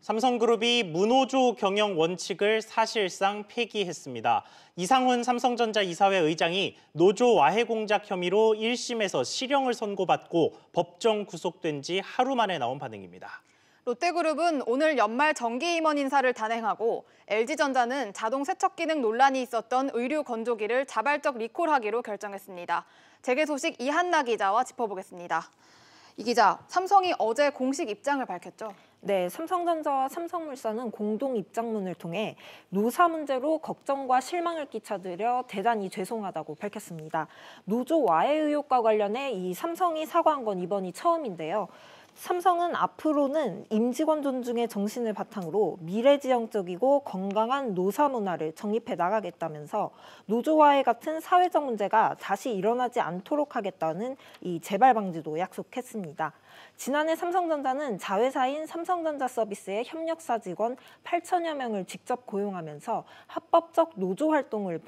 삼성그룹이 무노조 경영 원칙을 사실상 폐기했습니다. 이상훈 삼성전자 이사회 의장이 노조 와해 공작 혐의로 1심에서 실형을 선고받고 법정 구속된 지 하루 만에 나온 반응입니다. 롯데그룹은 오늘 연말 정기 임원 인사를 단행하고 LG전자는 자동 세척 기능 논란이 있었던 의류 건조기를 자발적 리콜하기로 결정했습니다. 재계 소식 이한나 기자와 짚어보겠습니다. 이 기자, 삼성이 어제 공식 입장을 밝혔죠? 네, 삼성전자와 삼성물산은 공동 입장문을 통해 노사 문제로 걱정과 실망을 끼쳐드려 대단히 죄송하다고 밝혔습니다. 노조 와해 의혹과 관련해 이 삼성이 사과한 건 이번이 처음인데요. 삼성은 앞으로는 임직원 존중의 정신을 바탕으로 미래지향적이고 건강한 노사 문화를 정립해 나가겠다면서 노조와해 같은 사회적 문제가 다시 일어나지 않도록 하겠다는 이 재발 방지도 약속했습니다. 지난해 삼성전자는 자회사인 삼성전자 서비스의 협력사 직원 8천여 명을 직접 고용하면서 합법적 노조 활동을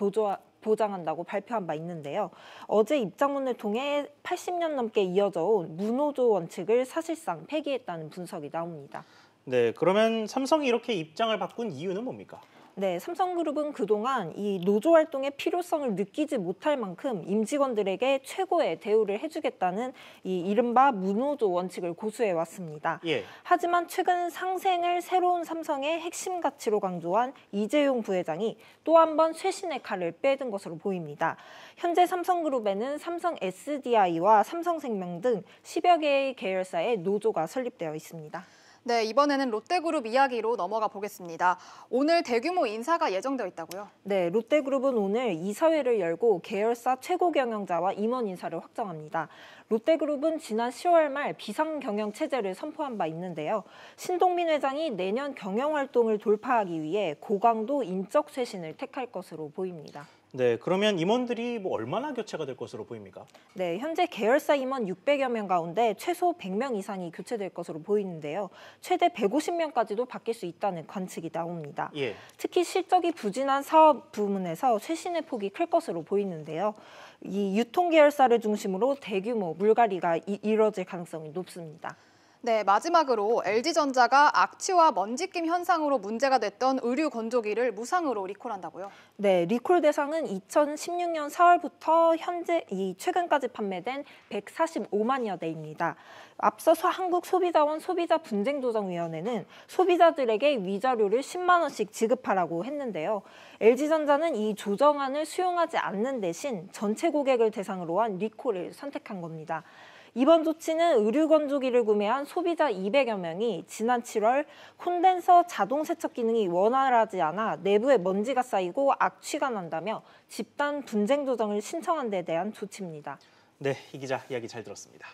보장한다고 발표한 바 있는데요. 어제 입장문을 통해 80년 넘게 이어져 온 무노조 원칙을 사실상 폐기했다는 분석이 나옵니다. 네, 그러면 삼성이 이렇게 입장을 바꾼 이유는 뭡니까? 네, 삼성그룹은 그동안 이 노조 활동의 필요성을 느끼지 못할 만큼 임직원들에게 최고의 대우를 해주겠다는 이 이른바 무노조 원칙을 고수해 왔습니다. 예. 하지만 최근 상생을 새로운 삼성의 핵심 가치로 강조한 이재용 부회장이 또 한 번 쇄신의 칼을 빼든 것으로 보입니다. 현재 삼성그룹에는 삼성 SDI와 삼성생명 등 10여 개의 계열사의 노조가 설립되어 있습니다. 네, 이번에는 롯데그룹 이야기로 넘어가 보겠습니다. 오늘 대규모 인사가 예정되어 있다고요? 네, 롯데그룹은 오늘 이사회를 열고 계열사 최고 경영자와 임원 인사를 확정합니다. 롯데그룹은 지난 10월 말 비상경영 체제를 선포한 바 있는데요. 신동빈 회장이 내년 경영 활동을 돌파하기 위해 고강도 인적 쇄신을 택할 것으로 보입니다. 네, 그러면 임원들이 얼마나 교체가 될 것으로 보입니까? 네, 현재 계열사 임원 600여 명 가운데 최소 100명 이상이 교체될 것으로 보이는데요. 최대 150명까지도 바뀔 수 있다는 관측이 나옵니다. 예. 특히 실적이 부진한 사업 부문에서 쇄신의 폭이 클 것으로 보이는데요. 이 유통 계열사를 중심으로 대규모 물갈이가 이뤄질 가능성이 높습니다. 네, 마지막으로 LG전자가 악취와 먼지낌 현상으로 문제가 됐던 의류 건조기를 무상으로 리콜한다고요? 네, 리콜 대상은 2016년 4월부터 현재 최근까지 판매된 145만여 대입니다. 앞서 한국소비자원 소비자분쟁조정위원회는 소비자들에게 위자료를 10만 원씩 지급하라고 했는데요. LG전자는 이 조정안을 수용하지 않는 대신 전체 고객을 대상으로 한 리콜을 선택한 겁니다. 이번 조치는 의류 건조기를 구매한 소비자 200여 명이 지난 7월 콘덴서 자동 세척 기능이 원활하지 않아 내부에 먼지가 쌓이고 악취가 난다며 집단 분쟁 조정을 신청한 데 대한 조치입니다. 네, 이 기자 이야기 잘 들었습니다.